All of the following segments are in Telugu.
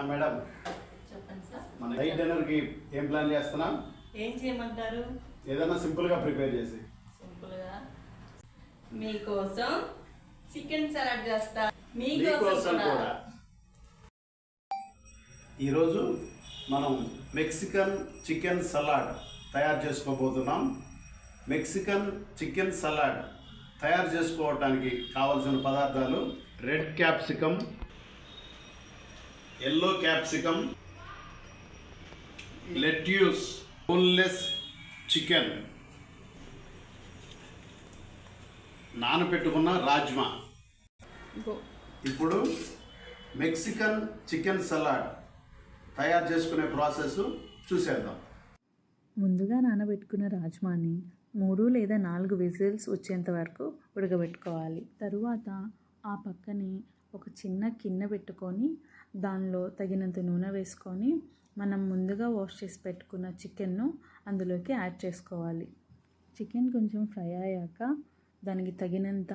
మేడం చెప్పండి సార్. మన నైట్ డిన్నర్కి ఏం ప్లాన్ చేస్తున్నాం? ఏం చేయమంటారు? ఏదైనా సింపుల్గా ప్రిపేర్ చేసి. సింపుల్గా మీకోసం చికెన్ సలాడ్ చేస్తా. మీకోసం కూడా ఈరోజు మనం మెక్సికన్ చికెన్ సలాడ్ తయారు చేసుకోబోతున్నాం. మెక్సికన్ చికెన్ సలాడ్ తయారు చేసుకోవడానికి కావలసిన పదార్థాలు: red capsicum, yellow capsicum, lettuce, boneless chicken, నానబెట్టుకున్న రాజ్మా. ఇప్పుడు మెక్సికన్ చికెన్ సలాడ్ తయారు చేసుకునే ప్రాసెస్ చూసేద్దాం. ముందుగా నానబెట్టుకున్న రాజ్మాని 3 లేదా 4 విజిల్స్ వచ్చేంత వరకు ఉడకబెట్టుకోవాలి. తరువాత ఆ పక్కనే ఒక చిన్న గిన్నె పెట్టుకొని దానిలో తగినంత నూనె వేసుకొని మనం ముందుగా వాష్ చేసి పెట్టుకున్న చికెన్ను అందులోకి యాడ్ చేసుకోవాలి. చికెన్ కొంచెం ఫ్రై అయ్యాక దానికి తగినంత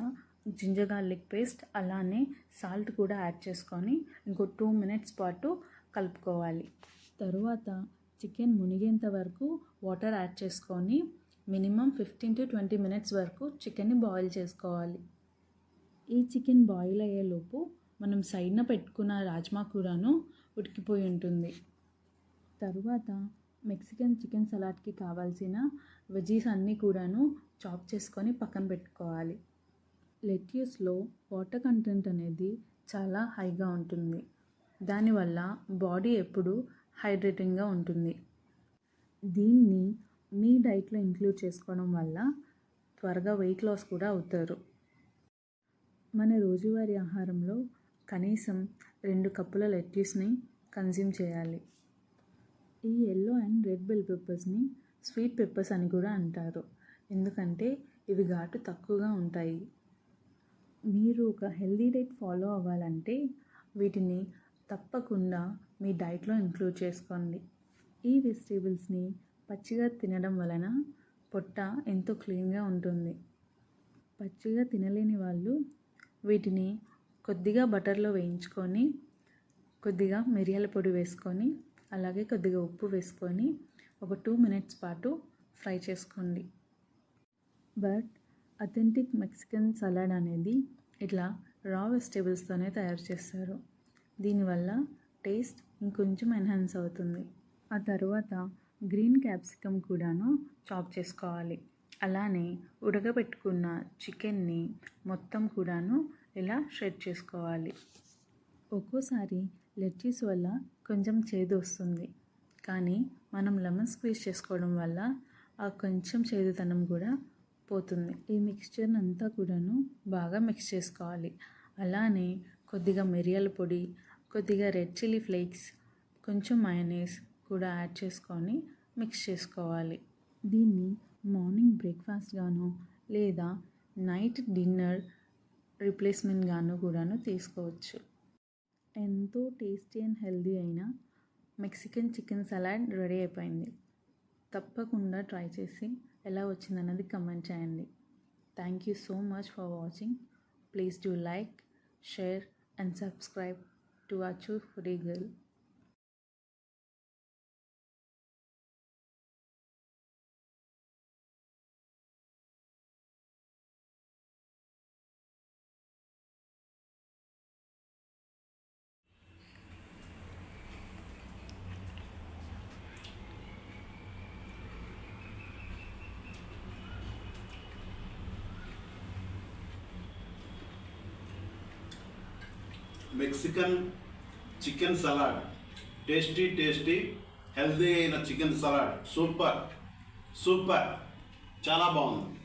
జింజర్ గార్లిక్ పేస్ట్ అలానే సాల్ట్ కూడా యాడ్ చేసుకొని ఇంకో 2 మినిట్స్ పాటు కలుపుకోవాలి. తరువాత చికెన్ మునిగేంత వరకు వాటర్ యాడ్ చేసుకొని మినిమం 15 to 20 మినిట్స్ వరకు చికెన్ని బాయిల్ చేసుకోవాలి. ఈ చికెన్ బాయిల్ అయ్యేలోపు మనం సైడ్న పెట్టుకున్న రాజ్మా కూడాను ఉడికిపోయి ఉంటుంది. తరువాత మెక్సికన్ చికెన్ సలాడ్కి కావాల్సిన వెజీస్ అన్నీ కూడాను చాప్ చేసుకొని పక్కన పెట్టుకోవాలి. లెట్యూస్లో వాటర్ కంటెంట్ అనేది చాలా హైగా ఉంటుంది. దానివల్ల బాడీ ఎప్పుడు హైడ్రేటింగ్గా ఉంటుంది. దీన్ని మీ డైట్లో ఇంక్లూడ్ చేసుకోవడం వల్ల త్వరగా వెయిట్ లాస్ కూడా అవుతారు. మన రోజువారీ ఆహారంలో కనీసం 2 కప్పుల లెట్యూస్ని కన్జ్యూమ్ చేయాలి. ఈ ఎల్లో అండ్ రెడ్ బెల్ పెప్పర్స్ని స్వీట్ పెప్పర్స్ అని కూడా అంటారు, ఎందుకంటే ఇవి ఘాటు తక్కువగా ఉంటాయి. మీరు ఒక హెల్దీ డైట్ ఫాలో అవ్వాలంటే వీటిని తప్పకుండా మీ డైట్లో ఇంక్లూడ్ చేసుకోండి. ఈ వెజిటేబుల్స్ని పచ్చిగా తినడం వలన పొట్ట ఎంతో క్లీన్గా ఉంటుంది. పచ్చిగా తినలేని వాళ్ళు వీటిని కొద్దిగా బటర్లో వేయించుకొని కొద్దిగా మిరియాల పొడి వేసుకొని అలాగే కొద్దిగా ఉప్పు వేసుకొని ఒక 2 మినిట్స్ పాటు ఫ్రై చేసుకోండి. బట్ అథెంటిక్ మెక్సికన్ సలాడ్ అనేది ఇట్లా రా వెజిటేబుల్స్తోనే తయారు చేస్తారు. దీనివల్ల టేస్ట్ ఇంకొంచెం ఎన్హాన్స్ అవుతుంది. ఆ తర్వాత గ్రీన్ క్యాప్సికమ్ కూడాను చాప్ చేసుకోవాలి. అలానే ఉడకబెట్టుకున్న చికెన్ని మొత్తం కూడాను ఇలా షెడ్ చేసుకోవాలి. ఒక్కోసారి లెట్యూస్ వల్ల కొంచెం చేదు వస్తుంది, కానీ మనం లెమన్ స్క్వీజ్ చేసుకోవడం వల్ల ఆ కొంచెం చేదుతనం కూడా పోతుంది. ఈ మిక్స్చర్ని అంతా కూడాను బాగా మిక్స్ చేసుకోవాలి. అలానే కొద్దిగా మిరియాల పొడి, కొద్దిగా రెడ్ చిల్లీ ఫ్లేక్స్, కొంచెం మయోనైస్ కూడా యాడ్ చేసుకొని మిక్స్ చేసుకోవాలి. దీన్ని మార్నింగ్ బ్రేక్ఫాస్ట్ గాను లేదా నైట్ డిన్నర్ రీప్లేస్మెంట్ గాను కూడాను తీసుకోవచ్చు. ఎంతో టేస్టీ అండ్ హెల్దీ అయిన మెక్సికన్ చికెన్ సలాడ్ రెడీ అయిపోయింది. తప్పకుండా ట్రై చేసి ఎలా వచ్చిందన్నది కమెంట్ చేయండి. Thank you so much for watching. Please do like, share and subscribe to our True Foodie Girl. Mexican chicken salad, tasty healthy అయిన చికెన్ సలాడ్. సూపర్ చాలా బాగుంది.